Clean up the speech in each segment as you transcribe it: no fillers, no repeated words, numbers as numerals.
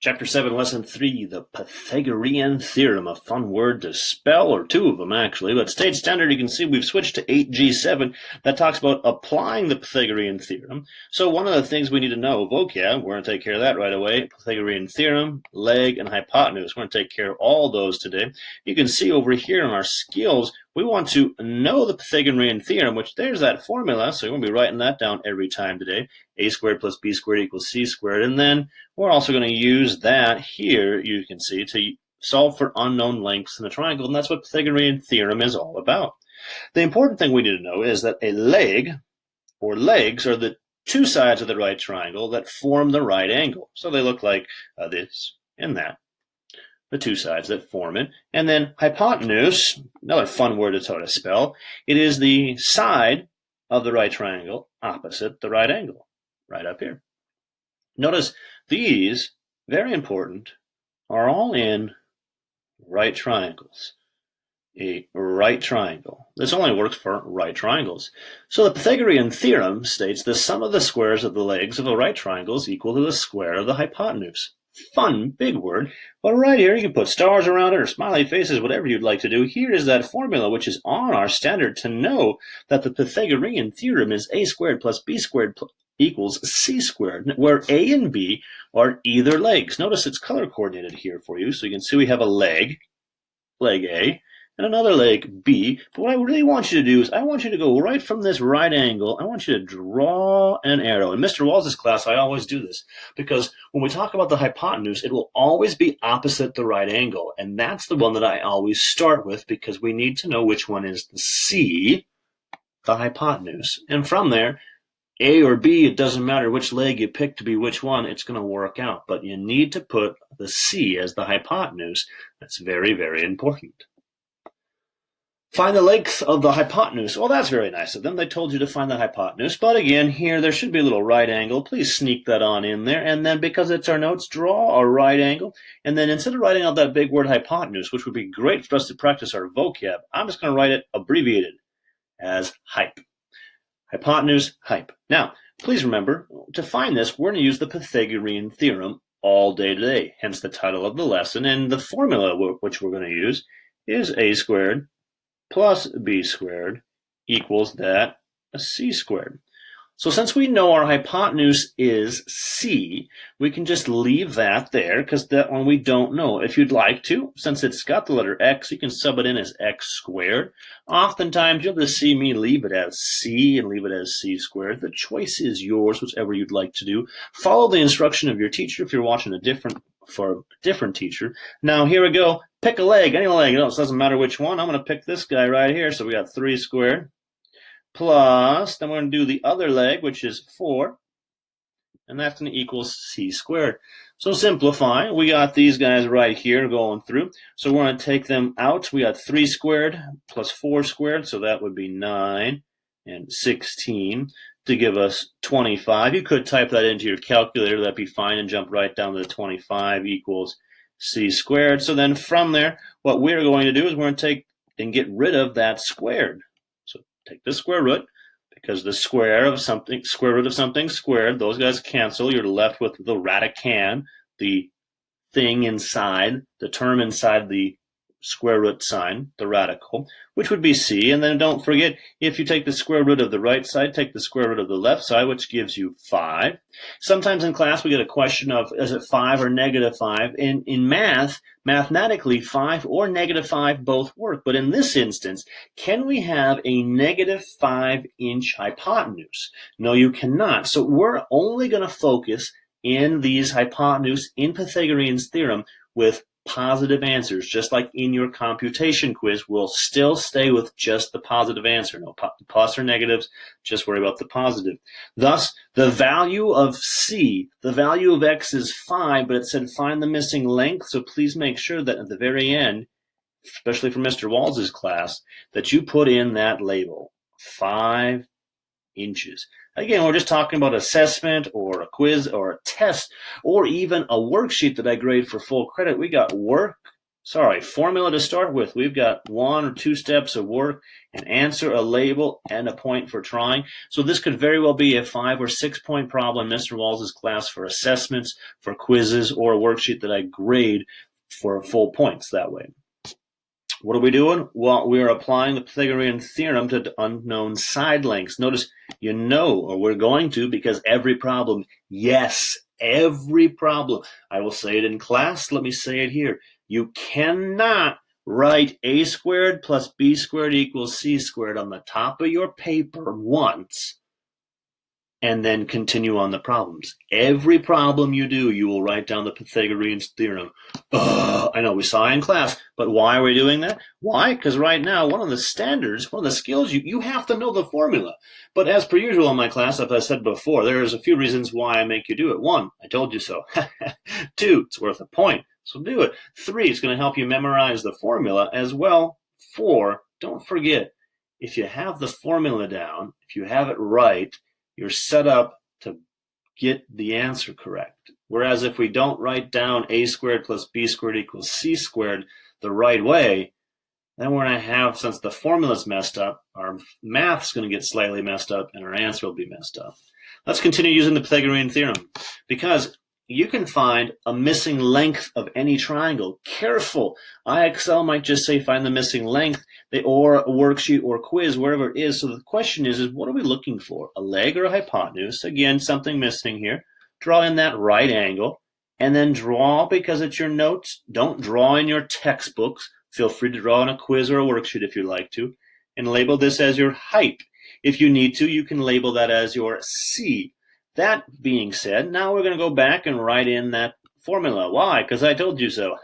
Chapter 7, Lesson 3, the Pythagorean Theorem, a fun word to spell, or two of them actually, but state standard, you can see we've switched to 8G7. That talks about applying the Pythagorean Theorem. So one of the things we need to know, vocab, we're going to take care of that right away. Pythagorean Theorem, leg, and hypotenuse. We're going to take care of all those today. You can see over here in our skills, we want to know the Pythagorean Theorem, which there's that formula, so you're going to be writing that down every time today. A squared plus B squared equals C squared, and then we're also going to use that here, you can see, to solve for unknown lengths in the triangle, and that's what Pythagorean Theorem is all about. The important thing we need to know is that a leg, or legs, are the two sides of the right triangle that form the right angle. So they look like this and that, the two sides that form it. And then hypotenuse, another fun word to try to spell, it is the side of the right triangle opposite the right angle, right up here. Notice these, very important, are all in right triangles. A right triangle. This only works for right triangles. So the Pythagorean theorem states the sum of the squares of the legs of a right triangle is equal to the square of the hypotenuse. Fun, big word, but right here you can put stars around it or smiley faces, whatever you'd like to do. Here is that formula which is on our standard to know that the Pythagorean theorem is a squared plus b squared equals c squared, where a and b are either legs. Notice it's color coordinated here for you, so you can see we have a leg A, and another leg B. But what I really want you to do is I want you to go right from this right angle. I want you to draw an arrow. In Mr. Walls' class, I always do this because when we talk about the hypotenuse, it will always be opposite the right angle. And that's the one that I always start with because we need to know which one is the C, the hypotenuse. And from there, A or B, it doesn't matter which leg you pick to be which one, it's going to work out. But you need to put the C as the hypotenuse. That's very, very important. Find the length of the hypotenuse. Well, that's very nice of them. They told you to find the hypotenuse. But again, here, there should be a little right angle. Please sneak that on in there. And then because it's our notes, draw a right angle. And then instead of writing out that big word hypotenuse, which would be great for us to practice our vocab, I'm just going to write it abbreviated as hype. Hypotenuse, hype. Now, please remember, to find this, we're going to use the Pythagorean theorem all day today, hence the title of the lesson. And the formula which we're going to use is a squared plus b squared equals that c squared. So since we know our hypotenuse is c, we can just leave that there because that one we don't know. If you'd like to, since it's got the letter x, you can sub it in as x squared. Oftentimes you'll just see me leave it as c and leave it as c squared. The choice is yours, whichever you'd like to do. Follow the instruction of your teacher if you're watching for a different teacher. Now here we go. Pick a leg, any leg. It doesn't matter which one. I'm going to pick this guy right here. So we got 3 squared. Plus, then we're going to do the other leg, which is 4, and that's going to equal c squared. So simplify, we got these guys right here going through. So we're going to take them out. We got 3 squared plus 4 squared, so that would be 9 and 16 to give us 25. You could type that into your calculator, that'd be fine, and jump right down to the 25 equals c squared. So then from there, what we're going to do is we're going to take and get rid of that squared. Take the square root, because the square root of something squared, those guys cancel. You're left with the radicand, the thing inside, the term inside the square root sign, the radical, which would be c. And then don't forget, if you take the square root of the right side, take the square root of the left side, which gives you 5. Sometimes in class we get a question of, is it 5 or negative 5? In mathematically, 5 or negative 5 both work. But in this instance, can we have a negative 5-inch hypotenuse? No, you cannot. So we're only going to focus in these hypotenuse in Pythagorean's theorem with positive answers. Just like in your computation quiz, we'll still stay with just the positive answer. No plus or negatives, just worry about the positive. Thus, the value of c, the value of x is 5, but it said find the missing length, so please make sure that at the very end, especially for Mr. Walls' class, that you put in that label, 5 inches. Again, we're just talking about assessment or a quiz or a test or even a worksheet that I grade for full credit. We got work formula to start with. We've got 1 or 2 steps of work, an answer, a label, and a point for trying. So this could very well be a 5 or 6 point problem in Mr. Walls' class for assessments, for quizzes, or a worksheet that I grade for full points that way. What are we doing? Well, we are applying the Pythagorean theorem to unknown side lengths. Notice you know, or we're going to, because every problem, yes, every problem, I will say it in class, let me say it here. You cannot write a squared plus b squared equals c squared on the top of your paper once and then continue on the problems. Every problem you do, you will write down the Pythagorean theorem. I know we saw in class, but why are we doing that? Why? Because right now, one of the standards, one of the skills, you have to know the formula. But as per usual in my class, as I said before, there's a few reasons why I make you do it. 1, I told you so. 2, it's worth a point, so do it. 3, it's going to help you memorize the formula as well. 4, don't forget, if you have the formula down, if you have it right, you're set up to get the answer correct. Whereas if we don't write down a squared plus b squared equals c squared the right way, then we're going to have, since the formula's messed up, our math's going to get slightly messed up and our answer will be messed up. Let's continue using the Pythagorean theorem, because you can find a missing length of any triangle. Careful. IXL might just say find the missing length, or a worksheet or quiz, wherever it is. So the question is what are we looking for? A leg or a hypotenuse? Again, something missing here. Draw in that right angle, and then draw, because it's your notes. Don't draw in your textbooks. Feel free to draw in a quiz or a worksheet if you'd like to, and label this as your height. If you need to, you can label that as your C. That being said, now we're going to go back and write in that formula. Why? Because I told you so.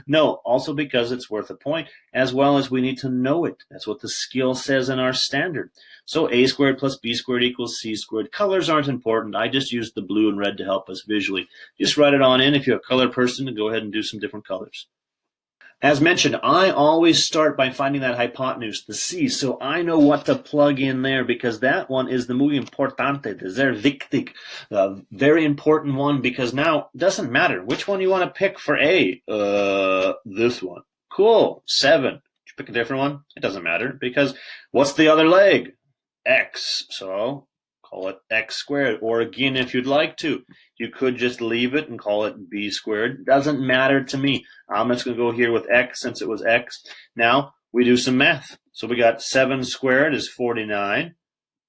No, also because it's worth a point, as well as we need to know it. That's what the skill says in our standard. So a squared plus b squared equals c squared. Colors aren't important. I just used the blue and red to help us visually. Just write it on in. If you're a color person, go ahead and do some different colors. As mentioned, I always start by finding that hypotenuse, the C, so I know what to plug in there, because that one is the muy importante, the sehr wichtig, the very important one, because now it doesn't matter which one you want to pick for A. This one. Cool, 7. Did you pick a different one? It doesn't matter, because what's the other leg? X, so call it x squared. Or again, if you'd like to, you could just leave it and call it b squared. Doesn't matter to me. I'm just going to go here with x since it was x. Now we do some math. So we got 7 squared is 49,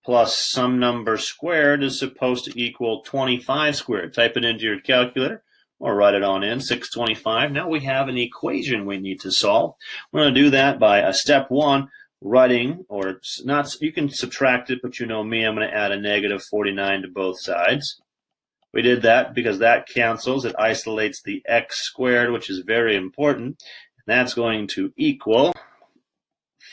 plus some number squared is supposed to equal 25 squared. Type it into your calculator or write it on in, 625. Now we have an equation we need to solve. We're going to do that by step 1. Writing, or not, you can subtract it, but you know me, I'm going to add a negative 49 to both sides. We did that because that cancels. It isolates the x squared, which is very important. And that's going to equal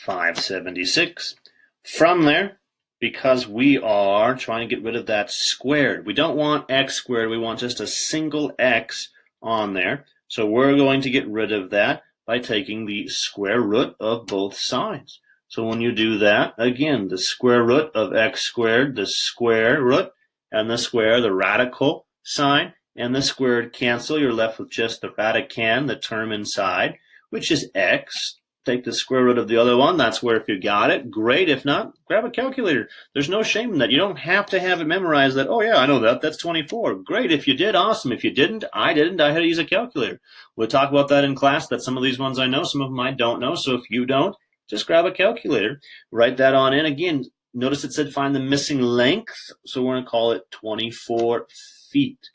576. From there, because we are trying to get rid of that squared, we don't want x squared, we want just a single x on there. So we're going to get rid of that by taking the square root of both sides. So when you do that, again, the square root of x squared, the square root, and the square, the radical sign, and the squared cancel. You're left with just the radicand, the term inside, which is x. Take the square root of the other one. That's where if you got it, great. If not, grab a calculator. There's no shame in that. You don't have to have it memorized that, oh yeah, I know that. That's 24. Great. If you did, awesome. If you didn't, I had to use a calculator. We'll talk about that in class, that some of these ones I know, some of them I don't know. So if you don't, just grab a calculator, write that on in. Again, notice it said find the missing length, so we're going to call it 24 feet.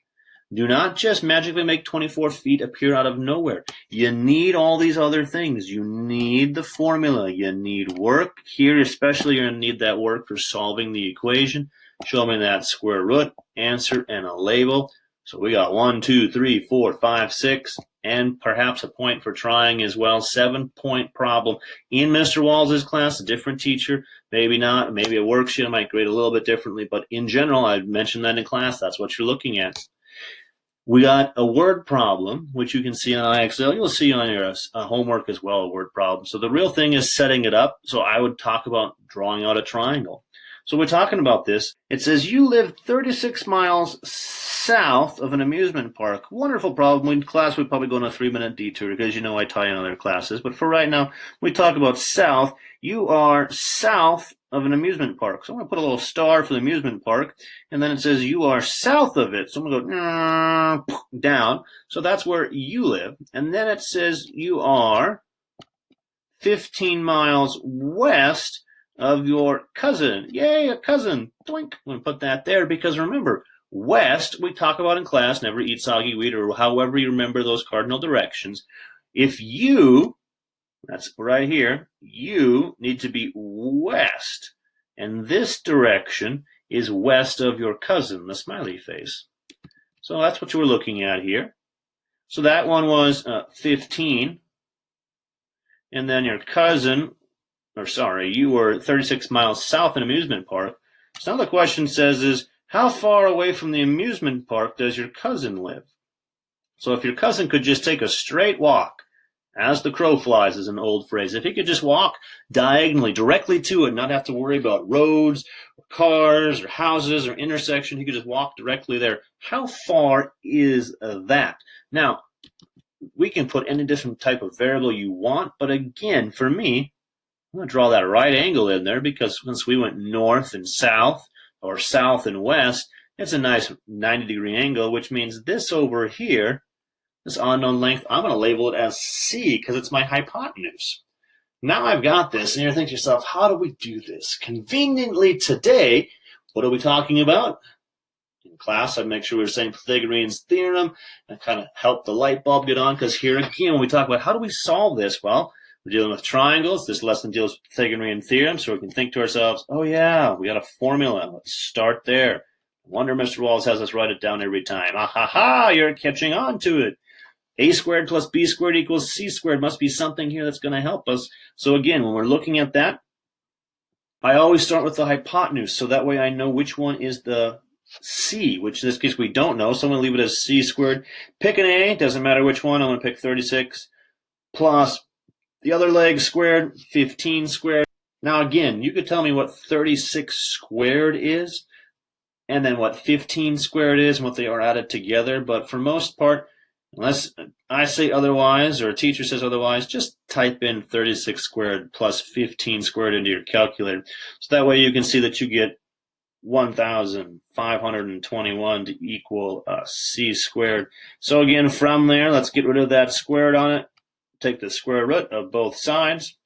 Do not just magically make 24 feet appear out of nowhere. You need all these other things. You need the formula. You need work. Here, especially, you're going to need that work for solving the equation. Show me that square root, answer, and a label. So we got 1, 2, 3, 4, 5, 6, and perhaps a point for trying as well. 7-point problem in Mr. Walls' class, a different teacher, maybe not, maybe a worksheet I might grade a little bit differently, but in general, I mentioned that in class, that's what you're looking at. We got a word problem, which you can see on IXL. You'll see on your homework as well, a word problem. So the real thing is setting it up. So I would talk about drawing out a triangle. So we're talking about this. It says you live 36 miles south of an amusement park. Wonderful problem. In class, we'd probably go on a 3-minute detour because you know I tie in other classes. But for right now, we talk about south. You are south of an amusement park. So I'm going to put a little star for the amusement park. And then it says you are south of it. So I'm going to go down. So that's where you live. And then it says you are 15 miles west of your cousin. Yay, a cousin. Doink. I'm going to put that there because remember, west, we talk about in class, never eat soggy wheat or however you remember those cardinal directions. If you, that's right here, you need to be west. And this direction is west of your cousin, the smiley face. So that's what you were looking at here. So that one was 15. And then your cousin, you were 36 miles south in an amusement park. So now the question says is, how far away from the amusement park does your cousin live? So if your cousin could just take a straight walk, as the crow flies is an old phrase, if he could just walk diagonally, directly to it, not have to worry about roads or cars or houses or intersection, he could just walk directly there. How far is that? Now, we can put any different type of variable you want, but again, for me, I'm going to draw that right angle in there because once we went north and south or south and west, it's a nice 90-degree angle, which means this over here, this unknown length, I'm going to label it as C because it's my hypotenuse. Now I've got this, and you're thinking to yourself, how do we do this? Conveniently today, what are we talking about? In class, I'd make sure we were saying Pythagorean's theorem and kind of help the light bulb get on because here again, when we talk about how do we solve this, well, we're dealing with triangles. This lesson deals with Pythagorean theorem, so we can think to ourselves, oh yeah, we got a formula. Let's start there. No wonder Mr. Walls has us write it down every time. Ah ha ha, you're catching on to it. A squared plus B squared equals C squared must be something here that's going to help us. So again, when we're looking at that, I always start with the hypotenuse, so that way I know which one is the C, which in this case we don't know, so I'm going to leave it as C squared. Pick an A, doesn't matter which one, I'm going to pick 36 plus the other leg squared, 15 squared. Now again, you could tell me what 36 squared is, and then what 15 squared is, and what they are added together, but for most part, unless I say otherwise or a teacher says otherwise, just type in 36 squared plus 15 squared into your calculator. So that way you can see that you get 1,521 to equal C squared. So again, from there, let's get rid of that squared on it. Take the square root of both sides.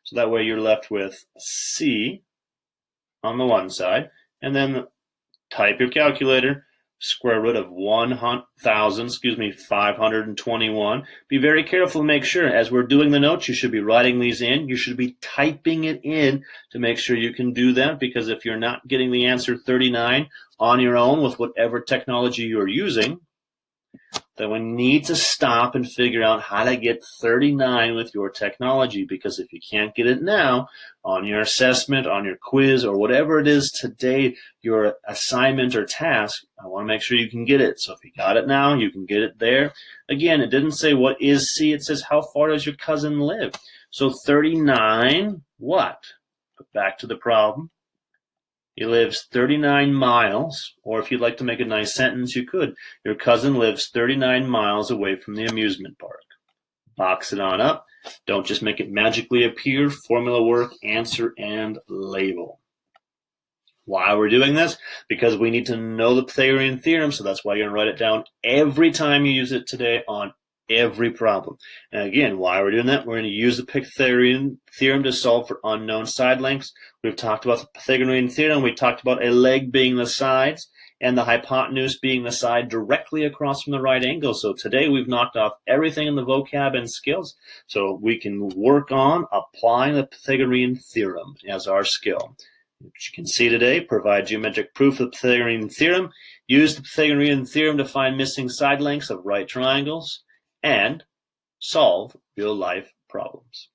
So that way you're left with C on the one side. And then type your calculator. Square root of 521. Be very careful to make sure, as we're doing the notes, you should be writing these in. You should be typing it in to make sure you can do that, because if you're not getting the answer 39 on your own with whatever technology you're using, then we need to stop and figure out how to get 39 with your technology, because if you can't get it now on your assessment, on your quiz, or whatever it is today, your assignment or task, I want to make sure you can get it. So if you got it now, you can get it there. Again, it didn't say what is C, it says how far does your cousin live? So 39, what? Put back to the problem. He lives 39 miles, or if you'd like to make a nice sentence, you could. Your cousin lives 39 miles away from the amusement park. Box it on up. Don't just make it magically appear. Formula work, answer, and label. Why we're doing this? Because we need to know the Pythagorean theorem, so that's why you're going to write it down every time you use it today on every problem. And again, why we're doing that, we're going to use the Pythagorean theorem to solve for unknown side lengths. We've talked about the Pythagorean theorem. We talked about a leg being the sides and the hypotenuse being the side directly across from the right angle. So today we've knocked off everything in the vocab and skills, so we can work on applying the Pythagorean theorem as our skill. Which you can see today, provide geometric proof of the Pythagorean theorem, use the Pythagorean theorem to find missing side lengths of right triangles, and solve real-life problems.